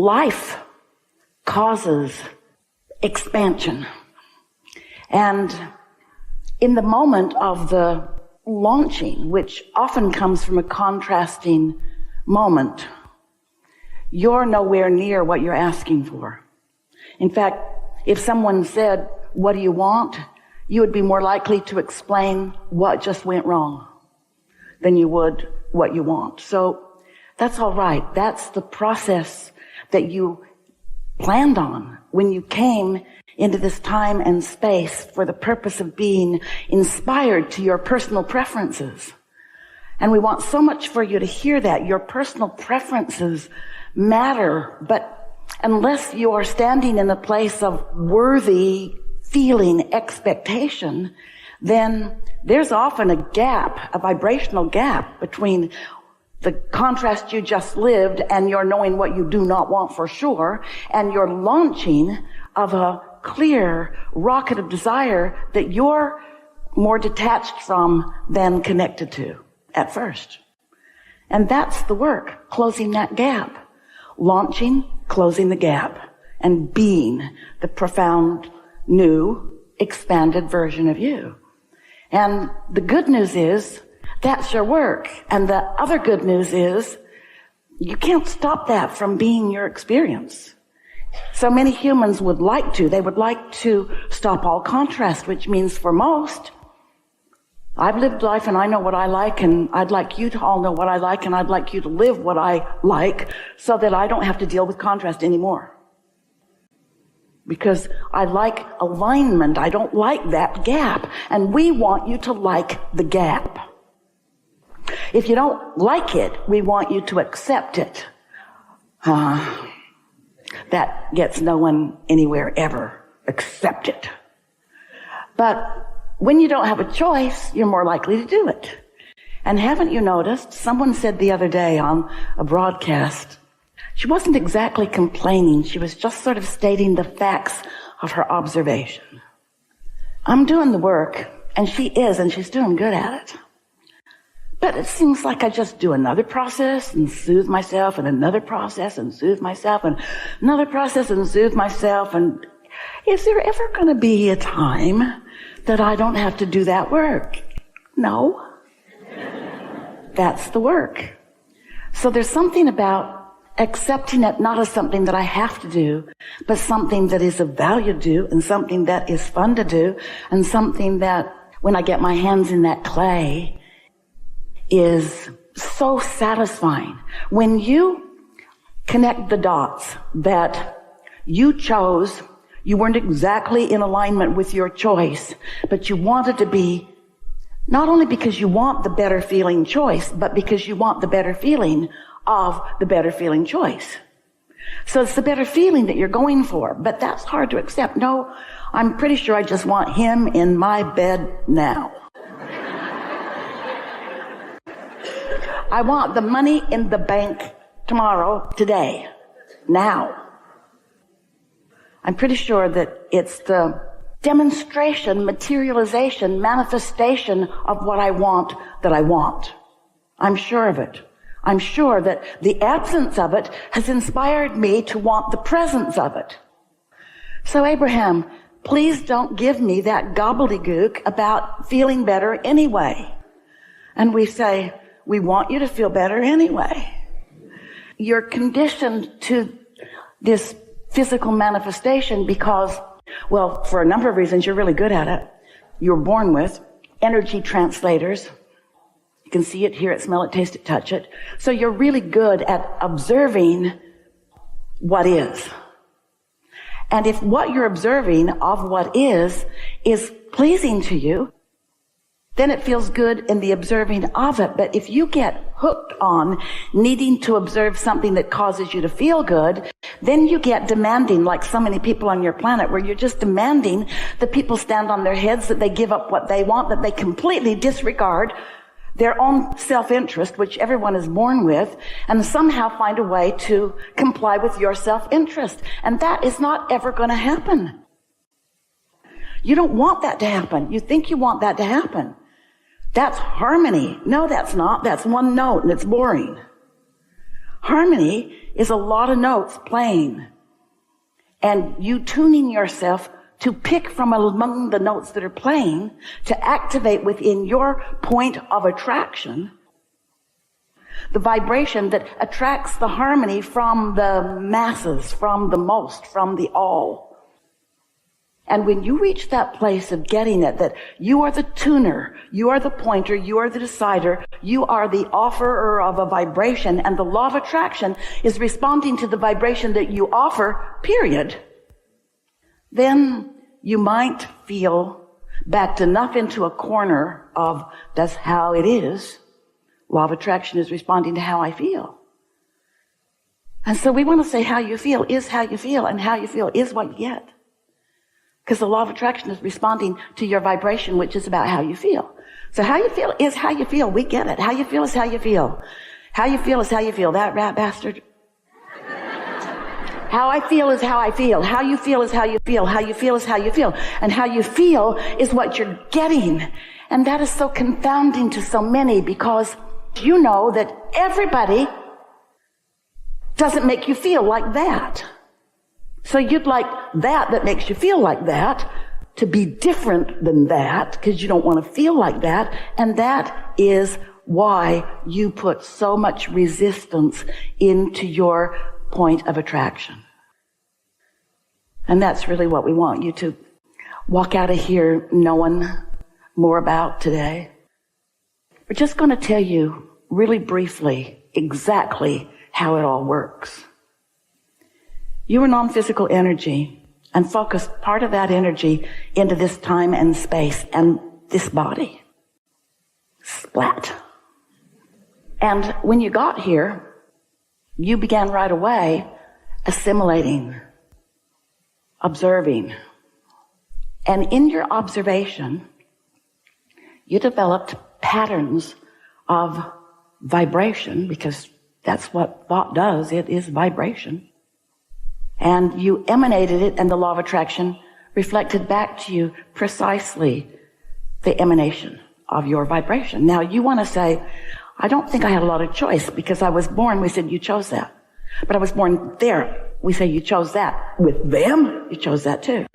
life causes expansion. And in the moment of the launching, which often comes from a contrasting moment, you're nowhere near what you're asking for. In fact, if someone said, "What do you want?" you would be more likely to explain what just went wrong than you would what you want. So that's all right. That's the process that you planned on when you came into this time and space for the purpose of being inspired to your personal preferences. And we want so much for you to hear that. Your personal preferences matter, but unless you are standing in a place of worthy feeling expectation, then there's often a gap, a vibrational gap between the contrast you just lived and your knowing what you do not want for sure, and your launching of a clear rocket of desire that you're more detached from than connected to at first. And that's the work, closing that gap. Launching, closing the gap, and being the profound, new, expanded version of you. And the good news is, that's your work. And the other good news is, you can't stop that from being your experience. So many humans would like to. They would like to stop all contrast, which means for most, I've lived life and I know what I like, and I'd like you to all know what I like, and I'd like you to live what I like so that I don't have to deal with contrast anymore. Because I like alignment. I don't like that gap. And we want you to like the gap. If you don't like it, we want you to accept it. That gets no one anywhere ever. Accept it. But when you don't have a choice, you're more likely to do it. And haven't you noticed, someone said the other day on a broadcast, she wasn't exactly complaining, she was just sort of stating the facts of her observation. I'm doing the work, and she is, and she's doing good at it. But it seems like I just do another process and soothe myself, and another process and soothe myself, and another process and soothe myself. And is there ever going to be a time that I don't have to do that work? No. That's the work. So there's something about accepting it not as something that I have to do, but something that is of value to do, and something that is fun to do, and something that, when I get my hands in that clay, is so satisfying. When you connect the dots that you chose, you weren't exactly in alignment with your choice, but you wanted to be, not only because you want the better feeling choice, but because you want the better feeling of the better feeling choice. So it's the better feeling that you're going for, but that's hard to accept. No, I'm pretty sure I just want him in my bed now. I want the money in the bank tomorrow, today, now. I'm pretty sure that it's the demonstration, materialization, manifestation of what I want that I want. I'm sure of it. I'm sure that the absence of it has inspired me to want the presence of it. So Abraham, please don't give me that gobbledygook about feeling better anyway. And we say, we want you to feel better anyway. You're conditioned to this physical manifestation because, well, for a number of reasons, you're really good at it. You're born with energy translators. You can see it, hear it, smell it, taste it, touch it. So you're really good at observing what is. And if what you're observing of what is pleasing to you, then it feels good in the observing of it. But if you get hooked on needing to observe something that causes you to feel good, then you get demanding, like so many people on your planet, where you're just demanding that people stand on their heads, that they give up what they want, that they completely disregard their own self-interest, which everyone is born with, and somehow find a way to comply with your self-interest. And that is not ever going to happen. You don't want that to happen. You think you want that to happen. That's harmony. No, that's not. That's one note, and it's boring. Harmony is a lot of notes playing, and you tuning yourself to pick from among the notes that are playing to activate within your point of attraction the vibration that attracts the harmony from the masses, from the most, from the all. And when you reach that place of getting it, that you are the tuner, you are the pointer, you are the decider, you are the offerer of a vibration, and the law of attraction is responding to the vibration that you offer, period, then you might feel backed enough into a corner of that's how it is. Law of attraction is responding to how I feel. And so we want to say how you feel is how you feel, and how you feel is what you get. Because the law of attraction is responding to your vibration, which is about how you feel. So how you feel is how you feel. We get it. How you feel is how you feel. How you feel is how you feel. That rat bastard. How I feel is how I feel. How you feel is how you feel. How you feel is how you feel. And how you feel is what you're getting. And that is so confounding to so many, because you know that everybody doesn't make you feel like that. So you'd like that makes you feel like that to be different than that, because you don't want to feel like that. And that is why you put so much resistance into your point of attraction. And that's really what we want you to walk out of here knowing more about today. We're just going to tell you really briefly exactly how it all works. You are non-physical energy, and focus part of that energy into this time and space and this body. Splat. And when you got here, you began right away assimilating, observing. And in your observation, you developed patterns of vibration, because that's what thought does. It is vibration. And you emanated it, and the law of attraction reflected back to you precisely the emanation of your vibration. Now, you want to say, I don't think I had a lot of choice, because I was born, we said you chose that. But I was born there, we say you chose that. With them, you chose that too.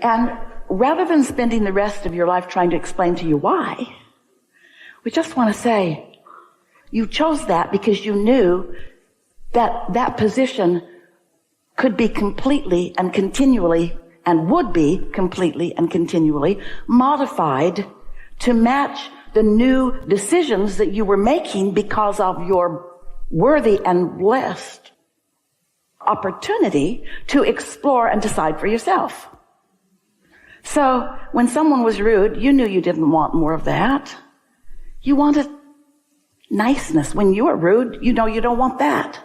And rather than spending the rest of your life trying to explain to you why, we just want to say, you chose that because you knew that that position could be completely and continually, and would be completely and continually modified to match the new decisions that you were making because of your worthy and blessed opportunity to explore and decide for yourself. So when someone was rude, you knew you didn't want more of that. You wanted niceness. When you are rude, you know you don't want that.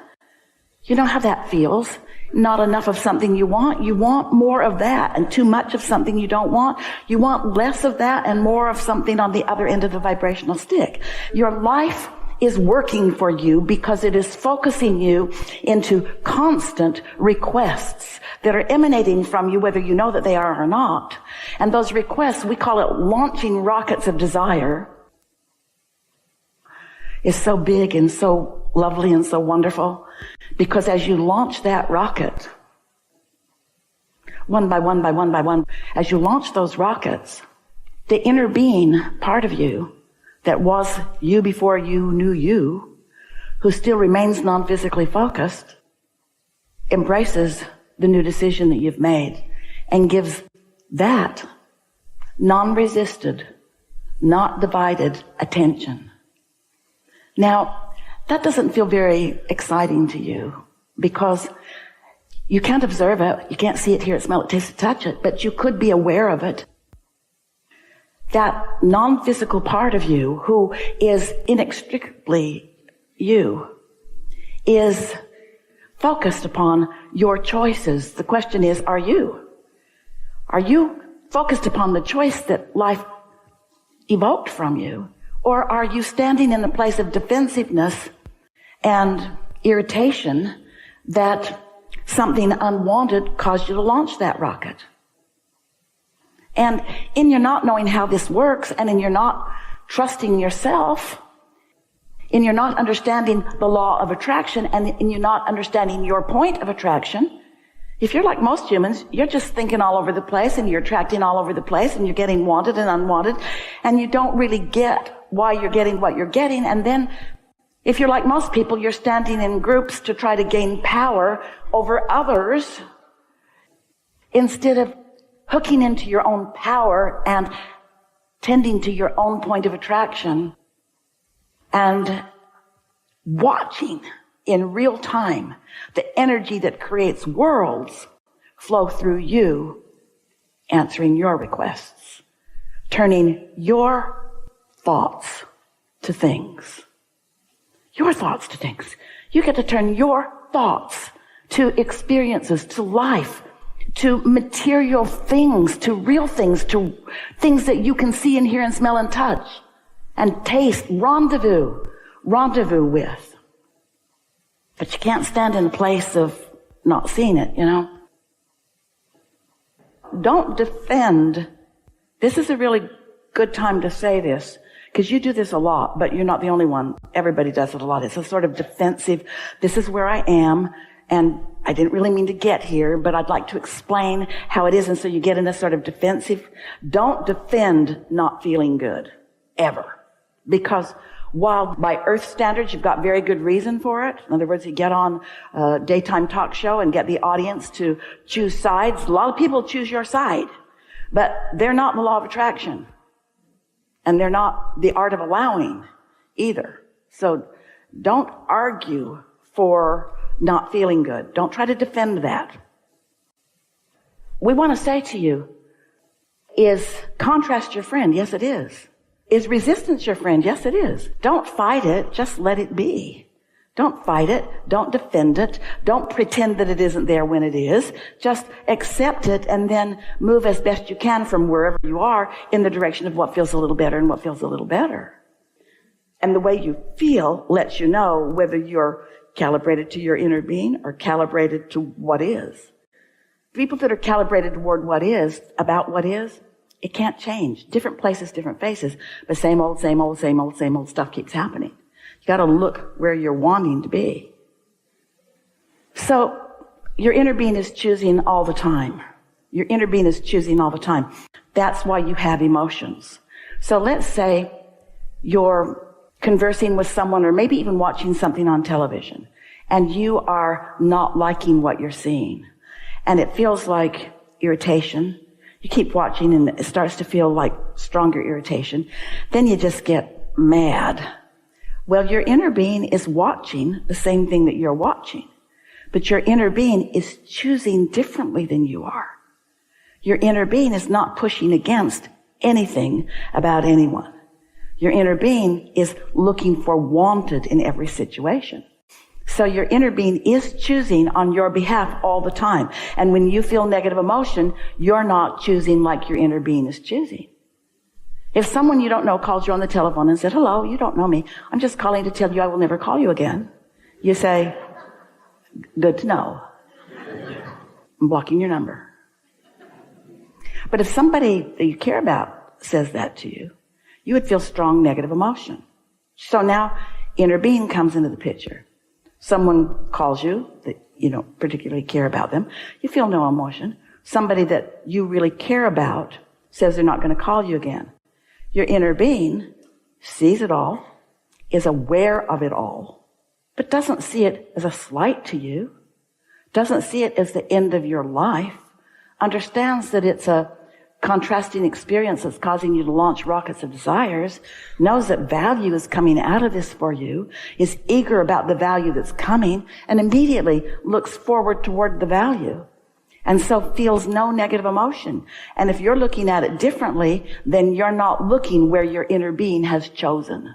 You know how that feels. Not enough of something you want. You want more of that, and too much of something you don't want. You want less of that and more of something on the other end of the vibrational stick. Your life is working for you because it is focusing you into constant requests that are emanating from you, whether you know that they are or not. And those requests, we call it launching rockets of desire, is so big and so lovely and so wonderful, because as you launch that rocket, one by one by one by one, as you launch those rockets, the inner being part of you that was you before you knew you, who still remains non-physically focused, embraces the new decision that you've made and gives that non-resisted, not divided attention. Now, that doesn't feel very exciting to you, because you can't observe it, you can't see it, hear it, smell it, taste it, touch it, but you could be aware of it. That non-physical part of you, who is inextricably you, is focused upon your choices. The question is, are you? Are you focused upon the choice that life evoked from you? Or are you standing in the place of defensiveness and irritation that something unwanted caused you to launch that rocket? And in your not knowing how this works, and in your not trusting yourself, in your not understanding the law of attraction, and in you not understanding your point of attraction. If you're like most humans, you're just thinking all over the place, and you're attracting all over the place, and you're getting wanted and unwanted, and you don't really get why you're getting what you're getting. And then if you're like most people, you're standing in groups to try to gain power over others instead of hooking into your own power and tending to your own point of attraction and watching in real time the energy that creates worlds flow through you, answering your requests, turning your thoughts to things. Your thoughts to things. You get to turn your thoughts to experiences, to life, to material things, to real things, to things that you can see and hear and smell and touch and taste, rendezvous with. But you can't stand in a place of not seeing it, you know. Don't defend. This is a really good time to say this, because you do this a lot, but you're not the only one. Everybody does it a lot. It's a sort of defensive, this is where I am, and I didn't really mean to get here, but I'd like to explain how it is. And so you get in a sort of defensive. Don't defend not feeling good, ever. Because while by earth standards you've got very good reason for it, in other words, you get on a daytime talk show and get the audience to choose sides. A lot of people choose your side, but they're not the law of attraction. And they're not the art of allowing either. So don't argue for not feeling good. Don't try to defend that. We want to say to you, is contrast your friend? Yes, it is. Is resistance your friend? Yes, it is. Don't fight it. Just let it be. Don't fight it. Don't defend it. Don't pretend that it isn't there when it is. Just accept it and then move as best you can from wherever you are in the direction of what feels a little better and what feels a little better. And the way you feel lets you know whether you're calibrated to your inner being or calibrated to what is. People that are calibrated toward what is, about what is, it can't change. Different places, different faces, but same old stuff keeps happening. You got to look where you're wanting to be. So your inner being is choosing all the time. Your inner being is choosing all the time. That's why you have emotions. So let's say you're conversing with someone or maybe even watching something on television and you are not liking what you're seeing and it feels like irritation. You keep watching and it starts to feel like stronger irritation. Then you just get mad. Well, your inner being is watching the same thing that you're watching, but your inner being is choosing differently than you are. Your inner being is not pushing against anything about anyone. Your inner being is looking for wanted in every situation. So your inner being is choosing on your behalf all the time. And when you feel negative emotion, you're not choosing like your inner being is choosing. If someone you don't know calls you on the telephone and said, hello, you don't know me. I'm just calling to tell you I will never call you again. You say, good to know. I'm blocking your number. But if somebody that you care about says that to you, you would feel strong negative emotion. So now inner being comes into the picture. Someone calls you that you don't particularly care about them. You feel no emotion. Somebody that you really care about says they're not going to call you again. Your inner being sees it all, is aware of it all, but doesn't see it as a slight to you, doesn't see it as the end of your life, understands that it's a contrasting experience that's causing you to launch rockets of desires, knows that value is coming out of this for you, is eager about the value that's coming, and immediately looks forward toward the value. And so feels no negative emotion. And if you're looking at it differently, then you're not looking where your inner being has chosen.